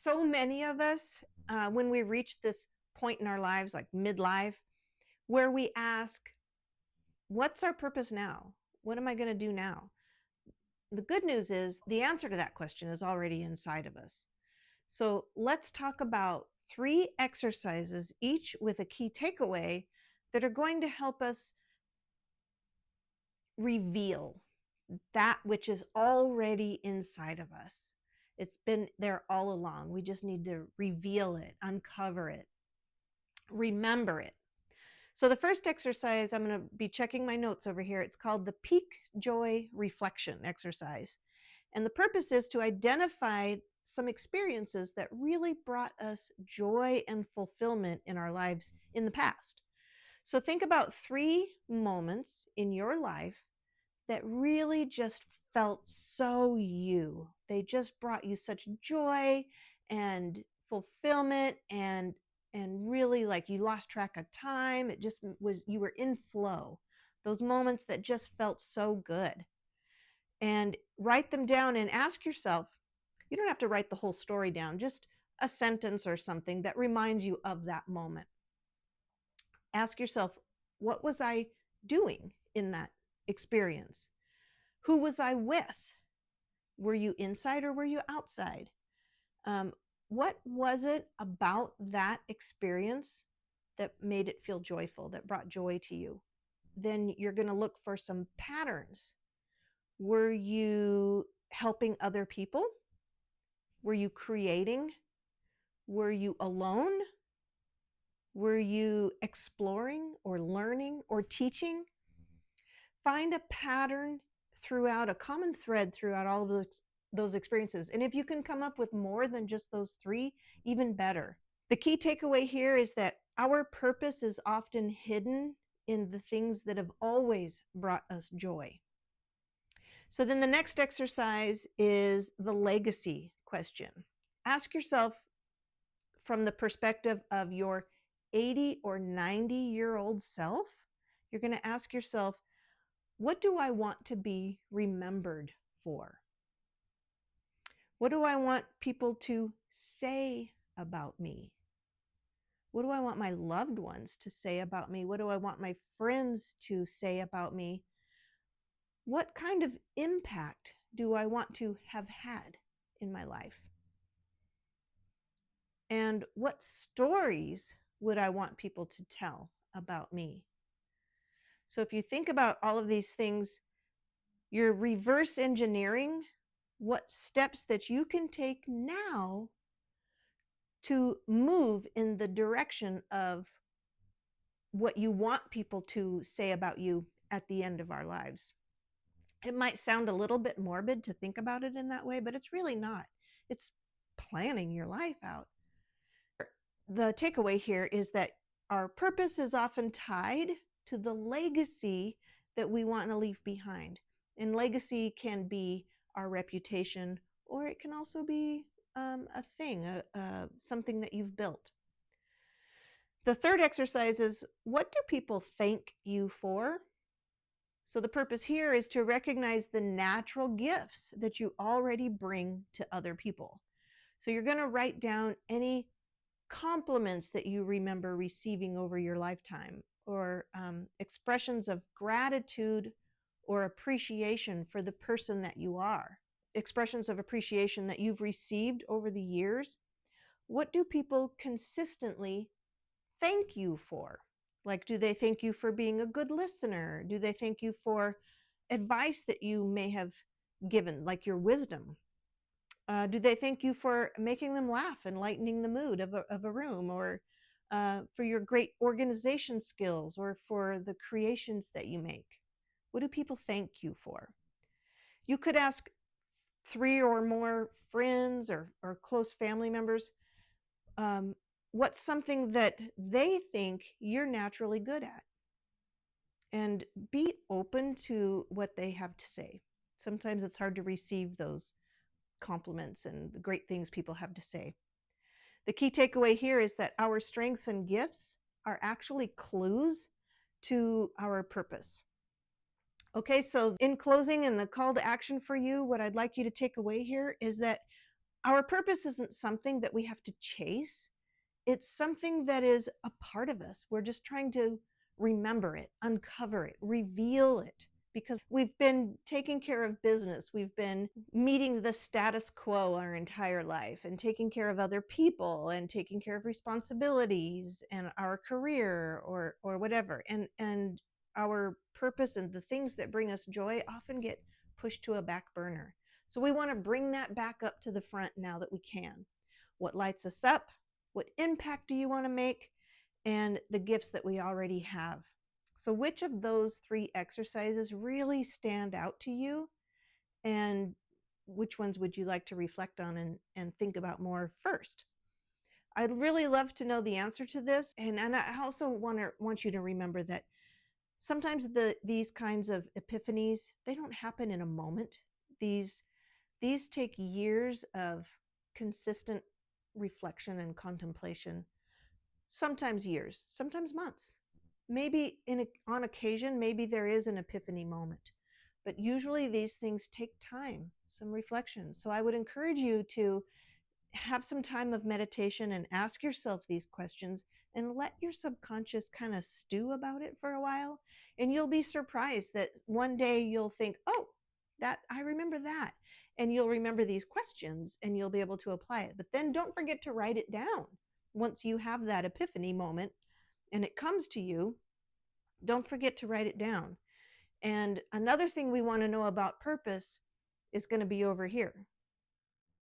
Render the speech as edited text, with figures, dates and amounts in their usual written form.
So many of us, when we reach this point in our lives, like midlife, where we ask, what's our purpose now? What am I going to do now? The good news is the answer to that question is already inside of us. So let's talk about 3 exercises, each with a key takeaway, that are going to help us reveal that which is already inside of us. It's been there all along. We just need to reveal it, uncover it, remember it. So the first exercise, I'm going to be checking my notes over here. It's called the Peak Joy Reflection exercise. And the purpose is to identify some experiences that really brought us joy and fulfillment in our lives in the past. So think about 3 moments in your life that really just felt so you. They just brought you such joy and fulfillment and really, like, you lost track of time. It just was, you were in flow. Those moments that just felt so good. And write them down and ask yourself, you don't have to write the whole story down, just a sentence or something that reminds you of that moment. Ask yourself, what was I doing in that experience? Who was I with? Were you inside or were you outside? What was it about that experience that made it feel joyful, that brought joy to you? Then you're going to look for some patterns. Were you helping other people? Were you creating? Were you alone? Were you exploring or learning or teaching? Find a pattern throughout, a common thread throughout all of those experiences. And if you can come up with more than just those 3, even better. The key takeaway here is that our purpose is often hidden in the things that have always brought us joy. So then the next exercise is the legacy question. Ask yourself, from the perspective of your 80 or 90-year-old self, you're going to ask yourself, what do I want to be remembered for? What do I want people to say about me? What do I want my loved ones to say about me? What do I want my friends to say about me? What kind of impact do I want to have had in my life? And what stories would I want people to tell about me? So if you think about all of these things, you're reverse engineering what steps that you can take now to move in the direction of what you want people to say about you at the end of our lives. It might sound a little bit morbid to think about it in that way, but it's really not. It's planning your life out. The takeaway here is that our purpose is often tied to the legacy that we want to leave behind. And legacy can be our reputation, or it can also be a thing, something that you've built. The third exercise is, what do people thank you for? So the purpose here is to recognize the natural gifts that you already bring to other people. So you're going to write down any compliments that you remember receiving over your lifetime, or expressions of gratitude or appreciation for the person that you are, expressions of appreciation that you've received over the years. What do people consistently thank you for? Like, do they thank you for being a good listener? Do they thank you for advice that you may have given, like your wisdom? Do they thank you for making them laugh and lightening the mood of a room, or for your great organization skills, or for the creations that you make? What do people thank you for? You could ask 3 or more friends or close family members, what's something that they think you're naturally good at? And be open to what they have to say. Sometimes it's hard to receive those compliments and the great things people have to say. The key takeaway here is that our strengths and gifts are actually clues to our purpose. Okay, so in closing, and the call to action for you, what I'd like you to take away here is that Our purpose isn't something that we have to chase. It's something that is a part of us. We're just trying to remember it, uncover it, reveal it, because we've been taking care of business. We've been meeting the status quo our entire life and taking care of other people and taking care of responsibilities and our career or whatever. And our purpose and the things that bring us joy often get pushed to a back burner. So we want to bring that back up to the front now that we can. What lights us up? What impact do you want to make? And the gifts that we already have. So which of those 3 exercises really stand out to you? And which ones would you like to reflect on and think about more first? I'd really love to know the answer to this. And I also want you to remember that sometimes these kinds of epiphanies, they don't happen in a moment. These take years of consistent reflection and contemplation, sometimes years, sometimes months. Maybe on occasion, maybe there is an epiphany moment, but usually these things take time, some reflection. So I would encourage you to have some time of meditation and ask yourself these questions and let your subconscious kind of stew about it for a while. And you'll be surprised that one day you'll think, oh, that I remember that. And you'll remember these questions and you'll be able to apply it. But then don't forget to write it down. Once you have that epiphany moment and it comes to you, don't forget to write it down. And another thing we want to know about purpose is going to be over here.